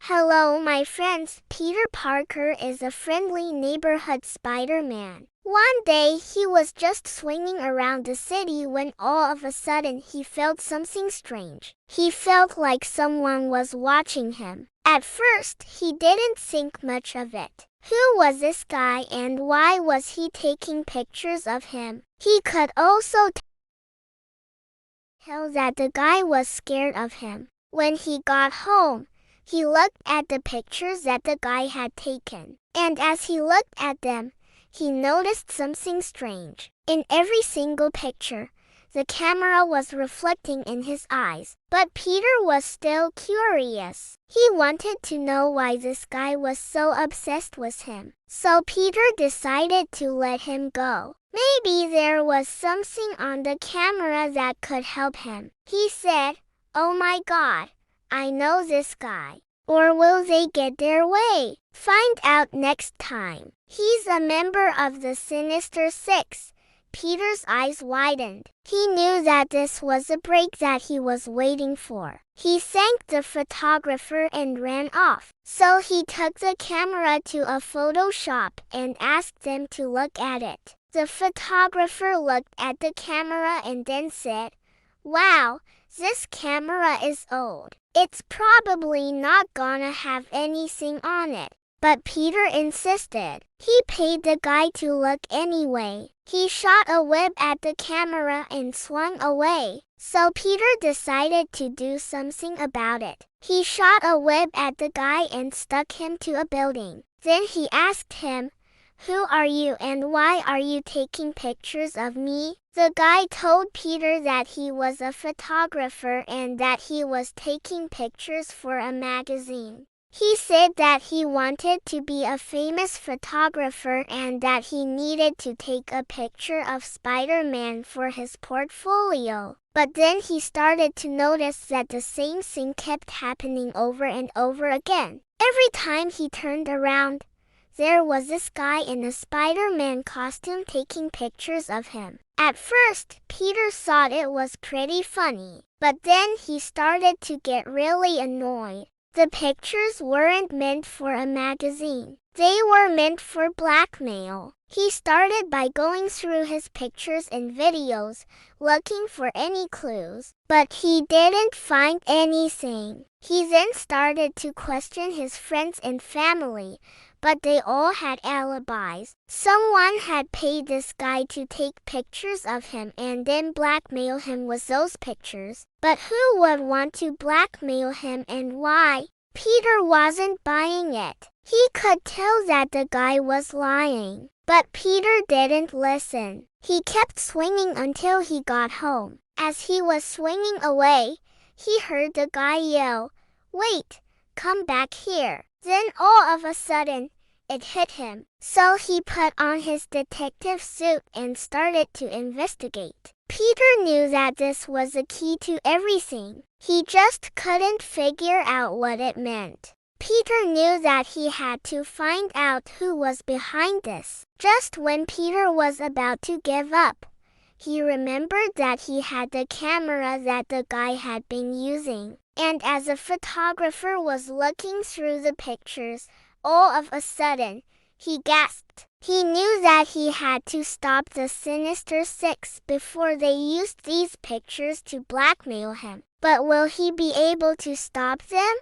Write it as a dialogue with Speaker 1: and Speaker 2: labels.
Speaker 1: Hello, my friends. Peter Parker is a friendly neighborhood Spider-Man. One day he was just swinging around the city when all of a sudden he felt something strange. He felt like someone was watching him. At first, he didn't think much of it. Who was this guy and why was he taking pictures of him? He could also tell that the guy was scared of him. When he got home, he looked at the pictures that the guy had taken, and as he looked at them, he noticed something strange. In every single picture, the camera was reflecting in his eyes, but Peter was still curious. He wanted to know why this guy was so obsessed with him. So Peter decided to let him go. Maybe there was something on the camera that could help him. He said, "Oh my God, I know this guy." Or will they get their way? Find out next time. He's a member of the Sinister Six. Peter's eyes widened. He knew that this was a break that he was waiting for. He thanked the photographer and ran off. So he took the camera to a photo shop and asked them to look at it. The photographer looked at the camera and then said, "Wow, this camera is old. It's probably not gonna have anything on it." But Peter insisted. He paid the guy to look anyway. He shot a web at the camera and swung away. So Peter decided to do something about it. He shot a web at the guy and stuck him to a building. Then he asked him, "Who are you and why are you taking pictures of me?" The guy told Peter that he was a photographer and that he was taking pictures for a magazine. He said that he wanted to be a famous photographer and that he needed to take a picture of Spider-Man for his portfolio. But then he started to notice that the same thing kept happening over and over again. Every time he turned around, there was this guy in a Spider-Man costume taking pictures of him. At first, Peter thought it was pretty funny, but then he started to get really annoyed. The pictures weren't meant for a magazine. They were meant for blackmail. He started by going through his pictures and videos, looking for any clues, but he didn't find anything. He then started to question his friends and family, but they all had alibis. Someone had paid this guy to take pictures of him and then blackmail him with those pictures. But who would want to blackmail him and why? Peter wasn't buying it. He could tell that the guy was lying. But Peter didn't listen. He kept swinging until he got home. As he was swinging away, he heard the guy yell, "Wait, come back here." Then all of a sudden, it hit him. So he put on his detective suit and started to investigate. Peter knew that this was the key to everything. He just couldn't figure out what it meant. Peter knew that he had to find out who was behind this. Just when Peter was about to give up, he remembered that he had the camera that the guy had been using. And as the photographer was looking through the pictures, all of a sudden, he gasped. He knew that he had to stop the Sinister Six before they used these pictures to blackmail him. But will he be able to stop them?